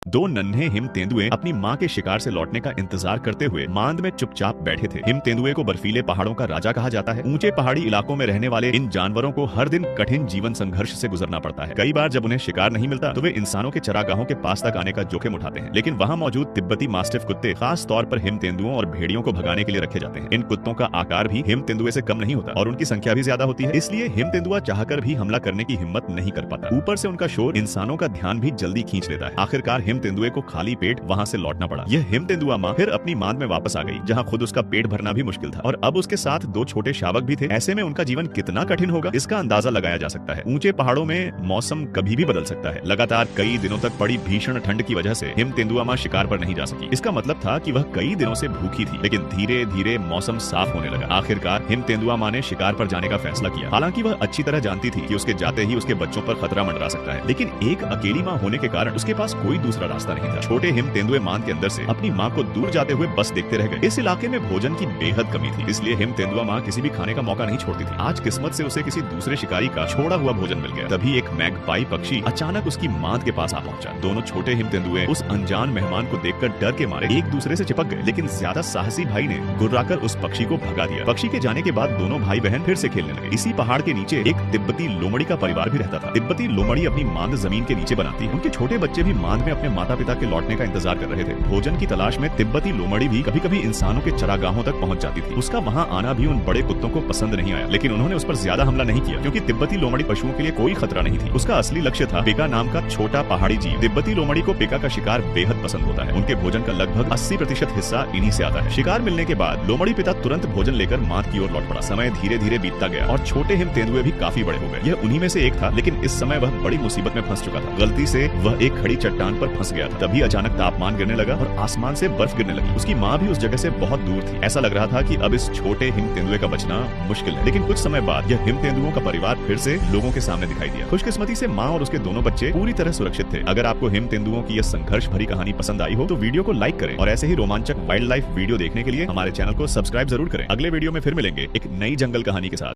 दो नन्हे हिम तेंदुए अपनी माँ के शिकार से लौटने का इंतजार करते हुए मांद में चुपचाप बैठे थे। हिम तेंदुए को बर्फीले पहाड़ों का राजा कहा जाता है। ऊंचे पहाड़ी इलाकों में रहने वाले इन जानवरों को हर दिन कठिन जीवन संघर्ष से गुजरना पड़ता है। कई बार जब उन्हें शिकार नहीं मिलता तो वे इंसानों के चरागाहों के पास तक आने का जोखिम उठाते हैं, लेकिन वहाँ मौजूद तिब्बती मास्टिफ कुत्ते खास तौर पर हिम तेंदुओं और भेड़ियों को भगाने के लिए रखे जाते हैं। इन कुत्तों का आकार भी हिम तेंदुए से कम नहीं होता और उनकी संख्या भी ज्यादा होती है, इसलिए हिम तेंदुआ चाहकर भी हमला करने की हिम्मत नहीं कर पाता। ऊपर से उनका शोर इंसानों का ध्यान भी जल्दी खींच लेता है। आखिरकार हिम तेंदुए को खाली पेट वहाँ से लौटना पड़ा। यह हिम तेंदुआ माँ फिर अपनी मांद में वापस आ गई, जहाँ खुद उसका पेट भरना भी मुश्किल था और अब उसके साथ दो छोटे शावक भी थे। ऐसे में उनका जीवन कितना कठिन होगा इसका अंदाजा लगाया जा सकता है। ऊंचे पहाड़ों में मौसम कभी भी बदल सकता है। लगातार कई दिनों तक पड़ी भीषण ठंड की वजह से हिम तेंदुआ माँ शिकार पर नहीं जा सकी। इसका मतलब था कि वह कई दिनों से भूखी थी, लेकिन धीरे धीरे मौसम साफ होने लगा। आखिरकार हिम तेंदुआ माँ ने शिकार पर जाने का फैसला किया। हालांकि वह अच्छी तरह जानती थी कि उसके जाते ही उसके बच्चों पर खतरा मंडरा सकता है, लेकिन एक अकेली माँ होने के कारण उसके पास कोई दूसरा रास्ता नहीं था। छोटे हिम तेंदुए मांद के अंदर से अपनी माँ को दूर जाते हुए बस देखते रह गए। इस इलाके में भोजन की बेहद कमी थी, इसलिए हिम तेंदुआ माँ किसी भी खाने का मौका नहीं छोड़ती थी। आज किस्मत से उसे किसी दूसरे शिकारी का छोड़ा हुआ भोजन मिल गया। तभी एक मैगपाई पक्षी अचानक उसकी मांद के पास आ पहुंचा। दोनों छोटे हिम तेंदुए उस अनजान मेहमान को देखकर डर के मारे एक दूसरे से चिपक गए, लेकिन ज्यादा साहसी भाई ने गुर्राकर उस पक्षी को भगा दिया। पक्षी के जाने के बाद दोनों भाई बहन फिर से खेलने लगे। इसी पहाड़ के नीचे एक तिब्बती लोमड़ी का परिवार भी रहता था। तिब्बती लोमड़ी अपनी मांद जमीन के नीचे बनाती है। उनके छोटे बच्चे भी मांद में अपने माता पिता के लौटने का इंतजार कर रहे थे। भोजन की तलाश में तिब्बती लोमड़ी भी कभी कभी इंसानों के चरागाहों तक पहुंच जाती थी। उसका वहां आना भी उन बड़े कुत्तों को पसंद नहीं आया, लेकिन उन्होंने उस पर ज्यादा हमला नहीं किया, क्योंकि तिब्बती लोमड़ी पशुओं के लिए कोई खतरा नहीं थी। उसका असली लक्ष्य था पिका नाम का छोटा पहाड़ी जीव। तिब्बती लोमड़ी को पिका का शिकार बेहद पसंद होता है। उनके भोजन का लगभग 80% हिस्सा इन्हीं से आता है। शिकार मिलने के बाद लोमड़ी पिता तुरंत भोजन लेकर मांद की ओर लौट पड़ा। समय धीरे धीरे बीतता गया और छोटे हिम तेंदुए भी काफी बड़े हो गए। यह उन्हीं में से एक था, लेकिन इस समय वह बड़ी मुसीबत में फंस चुका था। गलती से वह एक खड़ी चट्टान पर फंस गया था। तभी अचानक तापमान गिरने लगा और आसमान से बर्फ गिरने लगी। उसकी माँ भी उस जगह से बहुत दूर थी। ऐसा लग रहा था कि अब इस छोटे हिम तेंदुए का बचना मुश्किल है, लेकिन कुछ समय बाद यह हिम तेंदुओं का परिवार फिर से लोगों के सामने दिखाई दिया। खुशकिस्मती से माँ और उसके दोनों बच्चे पूरी तरह सुरक्षित थे। अगर आपको हिम तेंदुओं की यह संघर्ष भरी कहानी पसंद आई हो तो वीडियो को लाइक करें और ऐसे ही रोमांचक वाइल्ड लाइफ वीडियो देखने के लिए हमारे चैनल को सब्सक्राइब जरूर करें। अगले वीडियो में फिर मिलेंगे एक नई जंगल कहानी के साथ।